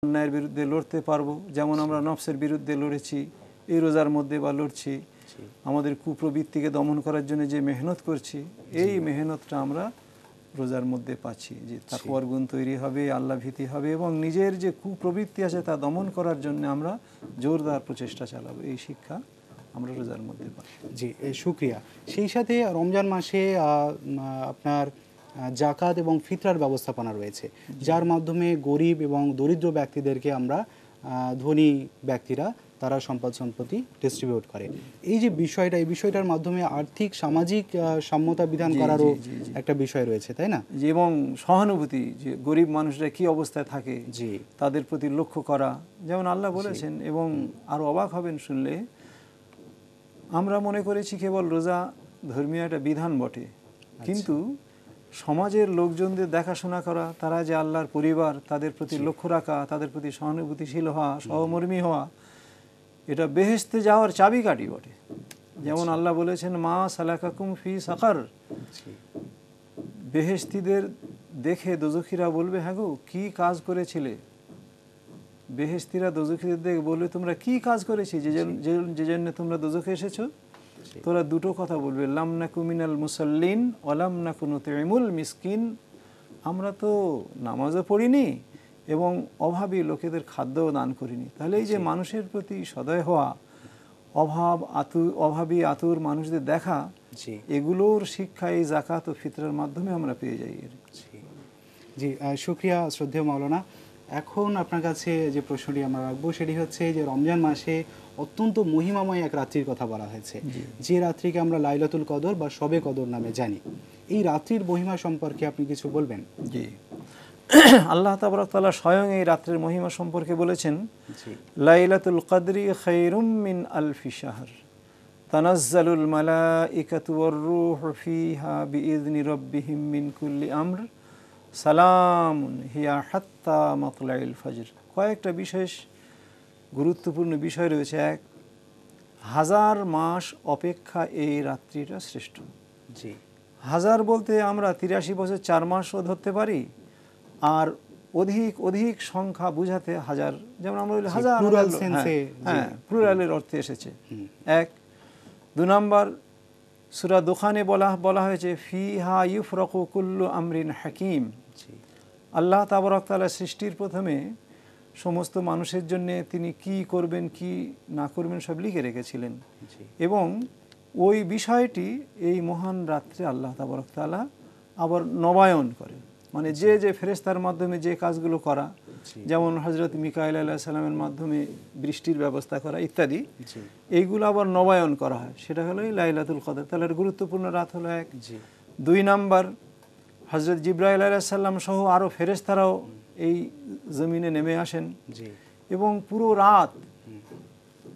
অন্যায়ের বিরুদ্ধে লড়তে পারবো, যেমন আমরা নফসের বিরুদ্ধে লড়েছি এই রোজার মধ্যে বা লড়ছি, আমাদের কুপ্রবৃত্তিকে দমন করার জন্য যে মেহনত করছি এই মেহনতটা আমরা রোজার মধ্যে পাচ্ছি, যে তাকওয়ার গুণ তৈরি হবে, আল্লাহ ভীতি হবে এবং নিজের যে কুপ্রবৃত্তি আছে তা দমন করার জন্য আমরা জোরদার প্রচেষ্টা চালাবো, এই শিক্ষা আমরা রোজার মধ্যে পাই। জি, শুকরিয়া। সেই সাথে রমজান মাসে আপনার জাকাত এবং ফিতরার ব্যবস্থাপনা রয়েছে, যার মাধ্যমে গরিব এবং দরিদ্র ব্যক্তিদেরকে আমরা ধনী ব্যক্তিরা তারা সম্পদ সম্পত্তি ডিস্ট্রিবিউট করে। এই যে বিষয়টা, এই বিষয়টার মাধ্যমে আর্থিক সামাজিক সাম্যতা বিধান করারও একটা বিষয় রয়েছে, তাই না? এবং সহানুভূতি, যে গরিব মানুষরা কি অবস্থায় থাকে জি, তাদের প্রতি লক্ষ্য করা, যেমন আল্লাহ বলেছেন। এবং আরো অবাক হবেন শুনলে, আমরা মনে করেছি কেবল রোজা ধর্মীয় একটা বিধান বটে, কিন্তু সমাজের লোকজনদের দেখাশোনা করা, তারা যে আল্লাহর পরিবার, তাদের প্রতি লক্ষ্য রাখা, তাদের প্রতি সহানুভূতিশীল হওয়া, সহমর্মী হওয়া, এটা বেহেশতে যাওয়ার চাবিকাঠি বটে। যেমন আল্লাহ বলেছেন, মা সালাকাকুম ফি সাকার, বেহেশতিদের দেখে দোজখীরা বলবে, হ্যাঁ গো কি কাজ করেছিলে। বেহেশতিরা দোজখীদের দেখে বলবে, তোমরা কি কাজ করেছি যে জন্য তোমরা দোজখে এসেছো। তোরা দুটো কথা বলবে, লাম নাকু মিনাল মুসাল্লিন ওয়ালাম নাকু নুতিমুল মিসকিন, আমরা তো নামাজও পড়িনি এবং অভাবী লোকেদের খাদ্যও দান করিনি। তাহলে এই যে মানুষের প্রতি সদয় হওয়া, অভাবী আতুর মানুষদের দেখা, এগুলোর শিক্ষা এই জাকাত ও ফিতরার মাধ্যমে আমরা পেয়ে যাই। জি, শুকরিয়া শ্রদ্ধেয় মাওলানা। এখন আপনার কাছে যে প্রশ্নটি আমরা রাখবো সেটি হচ্ছে যে রমজান মাসে অত্যন্ত মহিমাময় এক রাত্রির কথা বলা হয়েছে, যে রাত্রিকে আমরা লাইলাতুল কদর বা শবে কদর নামে জানি। এই রাত্রির মহিমা সম্পর্কে আপনি কিছু বলবেন? জি, আল্লাহ তাবারক তাআলা স্বয়ং এই রাত্রির মহিমা সম্পর্কে বলেছেন, লাইলাতুল কদরি খায়রুম মিন আলফি শাহর তানাজ্জালুল মালাইকাতু ওয়ার রূহু ফিহা বিইذনি রাব্বিহিম মিন কুল্লি আমর সালামুন হিয়া হাত্তা মাতলাইল ফজর। কয়েকটা বিশেষ গুরুত্বপূর্ণ বিষয় রয়েছে। এক, 1000 মাস অপেক্ষা এই রাত্রিটা শ্রেষ্ঠ। জি, 1000 বলতে আমরা 83 বছর 4 মাসও ধরতে পারি, আর অধিক অধিক সংখ্যা বুঝাতে হাজার, যেমন আমরা বলি হাজার, হ্যাঁ প্লুরালের অর্থে এসেছে। এক। 2 নম্বর, সূরা দুখানে বলা হয়েছে ফিহা ইউফরাকু কুল্লু আমরিন হাকিম। আল্লাহ তাবারক তাআলা সৃষ্টির প্রথমে সমস্ত মানুষের জন্য তিনি কি করবেন কি না করবেন সব লিখে রেখেছিলেন, এবং ওই বিষয়টি এই মহান রাত্রে আল্লাহ তাবারক তাআলা আবার নবায়ন করে, মানে যে ফেরেশতার মাধ্যমে যে কাজগুলো করা, যেমন হযরত মিকাঈল আলাইহিস সালামের মাধ্যমে বৃষ্টির ব্যবস্থা করা ইত্যাদি, এইগুলো আবার নবায়ন করা হয়, সেটা হলো এই লাইলাতুল কদর। তাহলে গুরুত্বপূর্ণ রাত হলো এক। 2 নম্বর, হযরত জিবরাইল আলাইহিস সালাম সহ আরও ফেরেশতারাও এই জমিনে নেমে আসেন এবং পুরো রাত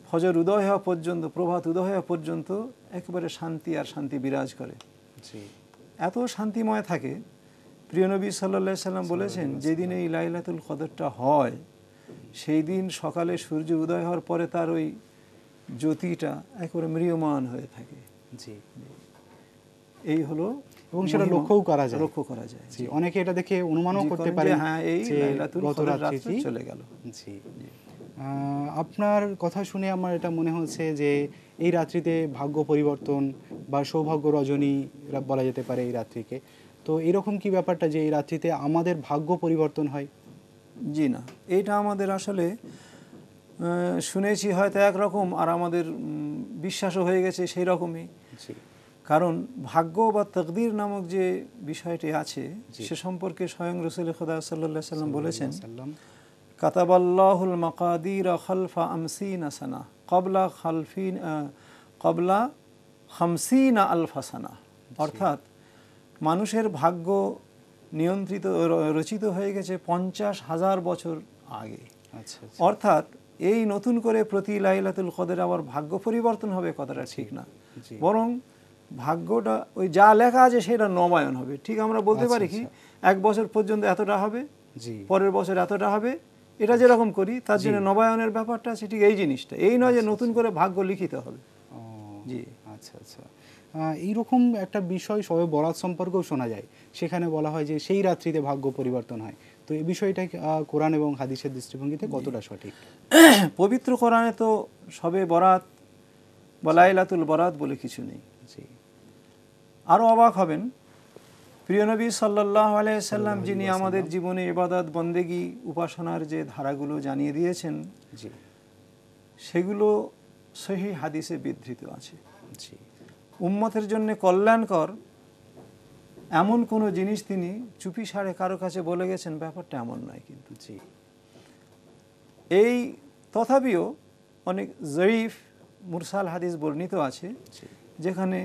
ফজর উদয় হওয়া পর্যন্ত, প্রভাত উদয় হওয়া পর্যন্ত একেবারে শান্তি আর শান্তি বিরাজ করে। এত শান্তিময় থাকে, প্রিয় নবী সাল্লাল্লাহু আলাইহি সাল্লাম বলেছেন, যেদিন এই লাইলাতুল কদরটা হয় সেই দিন সকালে সূর্য উদয় হওয়ার পরে তার ওই জ্যোতিটা একেবারে ম্রিয়মান হয়ে থাকে। এই হলো, এবং সেটা লক্ষ্য করা যায়। অনেকে এটা দেখে অনুমানও করতে পারে, হ্যাঁ এই লাইলাতুল কদর রাত্রি চলে গেল। জি, আপনার কথা শুনে আমার এটা মনে হচ্ছে যে এই রাত্রিতে ভাগ্য পরিবর্তন বা সৌভাগ্য রজনী বলা যেতে পারে এই রাত্রিকে। তো এরকম কি ব্যাপারটা যে এই রাত্রিতে আমাদের ভাগ্য পরিবর্তন হয়? জি না, এটা আমাদের আসলে শুনেছি হয়তো একরকম, আর আমাদের বিশ্বাসও হয়ে গেছে সেই রকমই। কারণ ভাগ্য বা তাকদীর নামক যে বিষয়টি আছে সে সম্পর্কে স্বয়ং রাসূল খুদা সাল্লাল্লাহু আলাইহি ওয়াসাল্লাম বলেছেন, কাতাবাল্লাহুল মাকাদির খালফা 50 সানা ক্বাবলা 50 আলফা সানা। অর্থাৎ মানুষের ভাগ্য নিয়ন্ত্রিত রচিত হয়ে গেছে 50,000 বছর আগে। অর্থাৎ এই নতুন করে প্রতি লাইলাতুল কদরে আবার ভাগ্য পরিবর্তন হবে কথাটা ঠিক না, বরং ভাগ্যটা ওই যা লেখা আছে সেটা নবায়ন হবে। ঠিক আমরা বলতে পারি কি 1 বছর পর্যন্ত এতটা হবে, পরের বছর এতটা হবে, এটা যেরকম করি তার জন্য নবায়নের ব্যাপারটা আছে। ঠিক এই জিনিসটা, এই নয় যে নতুন করে ভাগ্য লিখিত হবে। জি, আচ্ছা আচ্ছা। এইরকম একটা বিষয় শবে বরাত সম্পর্কেও শোনা যায়, সেখানে বলা হয় যে সেই রাত্রিতে ভাগ্য পরিবর্তন হয়। তো এই বিষয়টা কোরআন এবং হাদিসের দৃষ্টিভঙ্গিতে কতটা সঠিক? পবিত্র কোরআনে তো সবে বরাত বা লাইলাতুল বরাত বলে কিছু নেই। আরও অবাক হবেন, প্রিয় নবী সাল্লাল্লাহু আলাইহি সাল্লাম যিনি আমাদের জীবনে ইবাদত বন্দেগী উপাসনার যে ধারাগুলো জানিয়ে দিয়েছেন সেগুলো সহিহ হাদিসে বিধৃত আছে। উম্মতের জন্য কল্যাণকর এমন কোনো জিনিস তিনি চুপি সারে কারো কাছে বলে গেছেন, ব্যাপারটা এমন নয়। কিন্তু এই তথাপিও অনেক জয়ীফ মুরসাল হাদিস বর্ণিত আছে, যেখানে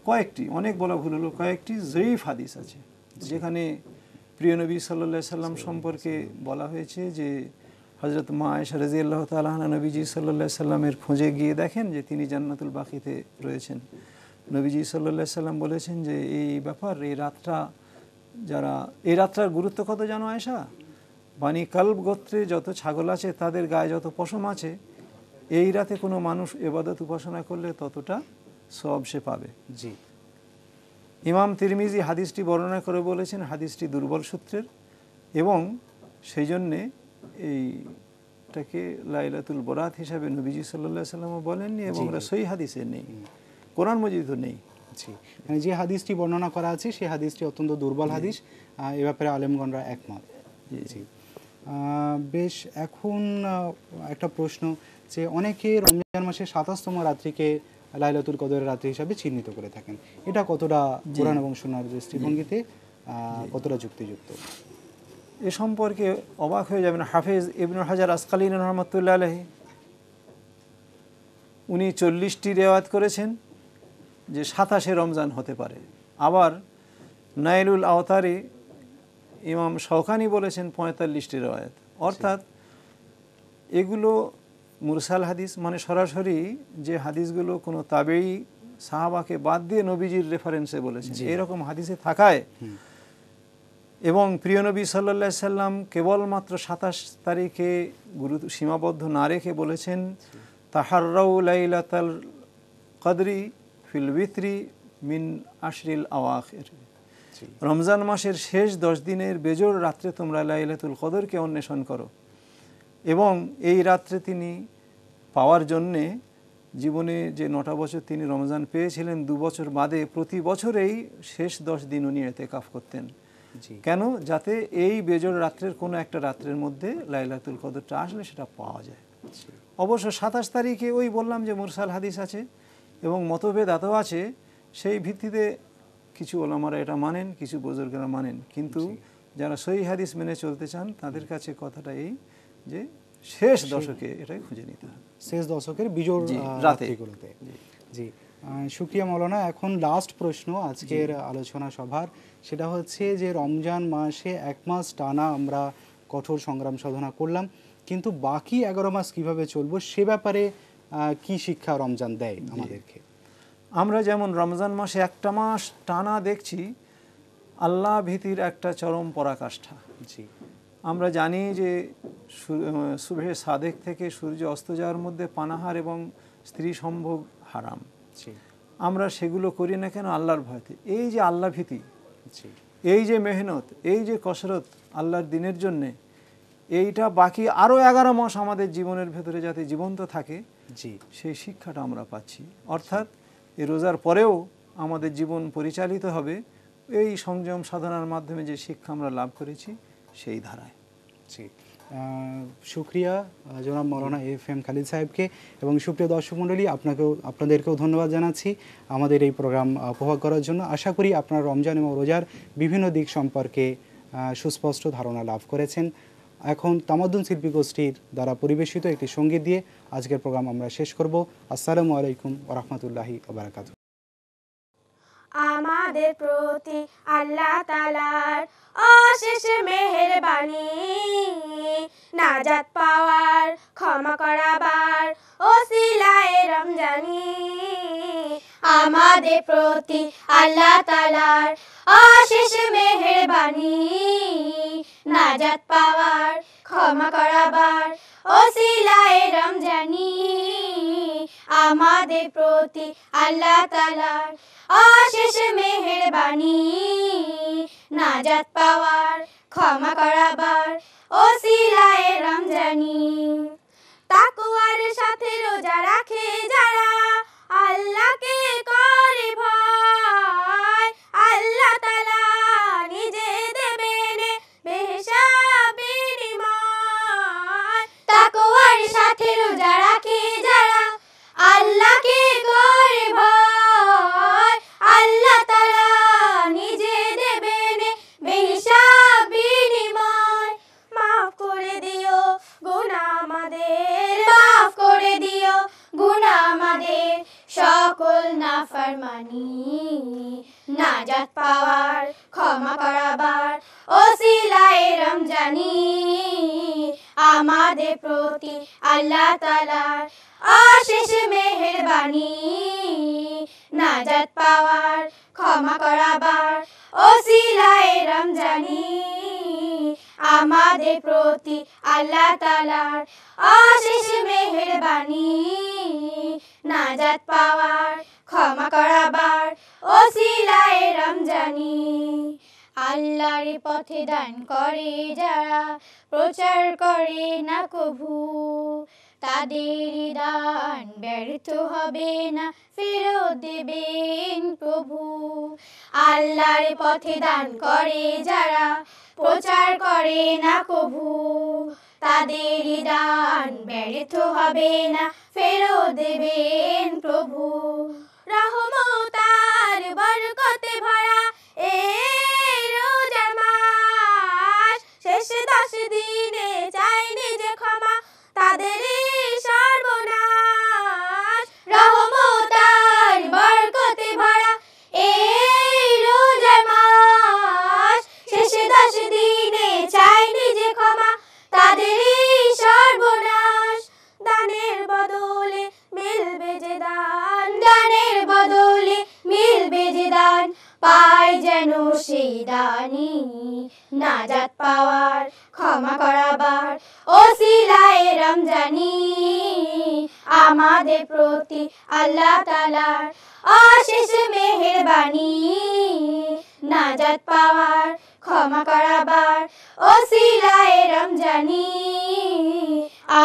কয়েকটি, অনেক বলা ভুল হলো, কয়েকটি জয়ীফ হাদিস আছে যেখানে প্রিয় নবী সাল্লাল্লাহু আলাইহি সাল্লাম সম্পর্কে বলা হয়েছে যে হযরত মা আয়েশা রাদিয়াল্লাহু তাআলা আনহা নবীজি সাল্লাল্লাহু আলাইহি সাল্লামের খোঁজে গিয়ে দেখেন যে তিনি জান্নাতুল বাকিতে রয়েছেন। নবীজি সাল্লাল্লাহু আলাইহি সাল্লাম বলেছেন যে এই ব্যাপার, এই রাতটার গুরুত্ব কত জানো আয়েশা? বানি কালব গোত্রে যত ছাগল আছে, তাদের গায়ে যত পশম আছে, এই রাতে কোনো মানুষ ইবাদত উপাসনা করলে ততটা সওয়াব সে পাবে। ইমাম তিরমিজি হাদিসটি বর্ণনা করে বলেছেন হাদিসটি দুর্বল সূত্রের, এবং সেই জন্যে এইটাকে লাইলাতুল বরাত হিসাবে নবীজি সাল্লাল্লাহু আলাইহি সাল্লাম বলেননি, এবং সহিহ হাদিসে নেই, কোরআন মজিদে নেই। মানে যে হাদিসটি বর্ণনা করা আছে সেই হাদিসটি অত্যন্ত দুর্বল হাদিস, এ ব্যাপারে আলেমগণরা একমত। বেশ, এখন একটা প্রশ্ন, যে অনেকে রমজান মাসের 27তম রাত্রিকে লাইলাতুল কদরের রাত্রি হিসাবে চিহ্নিত করে থাকেন, এটা কতটা কোরআন এবং সুন্নাহর দৃষ্টিভঙ্গিতে কতটা যুক্তিযুক্ত? এ সম্পর্কে অবাক হয়ে যাবেন, হাফেজ ইবনে হাজার আসকালিনী রাহমাতুল্লাহ আলাইহি উনি 40টি রিওয়ায়াত করেছেন যে 27শে রমজান হতে পারে। আবার নাইলুল আওতারি ইমাম শওকানি বলেছেন 45টি রিওয়ায়াত। অর্থাৎ এগুলো মুরসাল হাদিস, মানে সরাসরি যে হাদিসগুলো কোনো তাবেঈ সাহাবাকে বাদ দিয়ে নবীজির রেফারেন্সে বলেছেন, এরকম হাদিসে থাকায়, এবং প্রিয় নবী সাল্লাল্লাহু আলাইহি সাল্লাম কেবলমাত্র 27 তারিখে সীমাবদ্ধ না রেখে বলেছেন তাহাররাউ লাইলাতাল কদরি ফিল বিত্রি মিন আশরিল আওয়াখির, রমজান মাসের শেষ 10 দিনের বেজোড় রাত্রে তোমরা লাইলাতুল কদরকে অন্বেষণ করো। এবং এই রাত্রে তিনি পাওয়ার জন্যে জীবনে যে 9টা বছর তিনি রমজান পেয়েছিলেন, 2 বছর বাদে প্রতি বছরেই শেষ 10 দিন উনি ইতিকাফ করতেন। কেন? যাতে এই বেজোড় রাত্রের কোনো একটা রাত্রের মধ্যে লাইলাতুল কদরটা আসলে সেটা পাওয়া যায়। অবশ্য 27 তারিখে ওই বললাম যে মুরসাল হাদিস আছে এবং মতভেদ এত আছে, সেই ভিত্তিতে কিছু ওলামারা এটা মানেন, কিছু বুজুর্গরা মানেন, কিন্তু যারা সহিহ হাদিস মেনে চলতে চান তাদের কাছে কথাটা এই যে শেষ দশকে এটাই খুঁজে নিতে হবে, শেষ দশকের বিজোড় রাতগুলোতে। জি, শুকরিয়া মাওলানা। এখন লাস্ট প্রশ্ন আজকের আলোচনা সভার, সেটা হচ্ছে যে রমজান মাসে 1 মাস টানা আমরা কঠোর সংগ্রাম সাধনা করলাম, কিন্তু বাকি 11 মাস কিভাবে চলবো সে ব্যাপারে কি শিক্ষা রমজান দেয় আমাদেরকে? আমরা যেমন রমজান মাসে 1টা মাস টানা দেখছি আল্লাহ ভীতির একটা চরম পরাকাষ্ঠা। আমরা জানি যে সুবহে সাদেক থেকে সূর্য অস্ত যাওয়ার মধ্যে পানাহার এবং স্ত্রী সম্ভোগ হারাম। আমরা সেগুলো করি না কেন? আল্লাহর ভয়তে। এই যে আল্লাহ ভীতি, এই যে মেহনত, এই যে কসরত আল্লাহর দিনের জন্যে, এইটা বাকি আরও 11 মাস আমাদের জীবনের ভেতরে যাতে জীবন্ত থাকে, সেই শিক্ষাটা আমরা পাচ্ছি। অর্থাৎ এই রোজার পরেও আমাদের জীবন পরিচালিত হবে এই সংযম সাধনার মাধ্যমে যে শিক্ষা আমরা লাভ করেছি সেই ধারায়। শুকরিয়া জনাব মাওলানা এফএম খালিদ সাহেবকে, এবং সুপ্রিয় দর্শক মণ্ডলী আপনাদেরকেও ধন্যবাদ জানাচ্ছি আমাদের এই প্রোগ্রাম উপভোগ করার জন্য। আশা করি আপনারা রমজান এবং রোজার বিভিন্ন দিক সম্পর্কে সুস্পষ্ট ধারণা লাভ করেছেন। এখন তামাদ্দুন শিল্পী গোষ্ঠীর দ্বারা পরিবেশিত একটি সঙ্গীত দিয়ে আজকের প্রোগ্রাম আমরা শেষ করব। আসসালামু আলাইকুম ওয়া রাহমাতুল্লাহি ওয়া বারাকাতুহু। আমাদের প্রতি আল্লাহ তাআলার অশেষ মেহেরবানি, নাজাত পাওয়ার, ক্ষমা করাবার ওসিলায়ে রমজানি। আমাদের প্রতি আল্লাহ তাআলার অশেষ মেহেরবানি, নাজাত পাওয়ার, ক্ষমা করাবার ওসিলায়ে রমজানি। আমাদের প্রতি আল্লাহ তাআলার অশেষ মেহেরবানি, নাজাত পাওয়ার, ক্ষমা করাবার ওসিলায়ে রমজানি। তাকওয়ার সাথে রোজা রাখে যারা, আল্লাহকে করে ভয়, আল্লাহ তাআলা নিজে দেবেন বেহিসাব বিনিময়। তাকওয়ার সাথে রোজা রাখে যারা, আল্লাহকে করে ভয়, আল্লাহ তাআলা নিজে দেবেন বেহিসাব বিনিময়। মাফ করে দিও গুনাহ আমাদের, মাফ করে দিও গুনাহ আমাদের, সকল নাফরমানি নাজাত পাওয়ার ক্ষমা করাবার ওসিলায়ে রমজানি। আমাদের প্রতি আল্লাহ তাআলার অশেষ মেহেরবানি, নাজাত পাওয়ার ক্ষমা করাবার ওসিলায়ে রমজানি। আমাদের প্রতি আল্লাহ তাআলার অশেষ মেহেরবানি, নাজাত পাওয়ার ক্ষমা করাবার ওসিলায়ে রমজানি। আল্লাহর পথে দান করে যারা, প্রচার করে না কভু, তাদের দান ব্যর্থ হবে না, ফেরত দেবেন প্রভু। আল্লাহর পথে দান করে যারা, প্রচার করে না কভু, তাদের দান ব্যর্থ হবে না, ফেরত দেবেন প্রভু। রহমত আর বরকতে ভরা এই রোজার মাস, শেষ 10 দিনে চাই নিজে ক্ষমা, তাদের সর্বনাশ। রহমত আর বরকতে ভরা এই রোজার মাস, শেষ 10 দিনে চাই নিজে ক্ষমা, তাদের সর্বনাশ। দানের বদলে মিলবে যে দান, দানের বদলে মিলবে যে দান, পায় যেন সেই দানি নাজাত পাওয়ার ক্ষমা করাবার ওসিলায়ে রমজানি। আমাদের প্রতি আল্লাহ তাআলার অশেষ মেহেরবানি, নাজাত পাওয়ার ক্ষমা করাবার ওসিলায়ে রমজানি।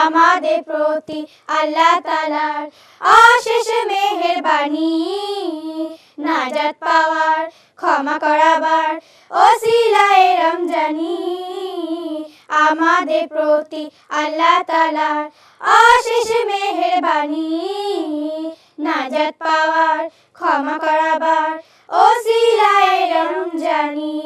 আমাদের প্রতি আল্লাহ তাআলার অশেষ মেহেরবানি, নাজাত পাওয়ার ক্ষমা করাবার ওসিলায়ে রমজানি। আমাদের প্রতি আল্লাহ তাআলার অশেষ মেহেরবানি, নাজাত পাওয়ার ক্ষমা করাবার ওসিলায়ে রমজানি।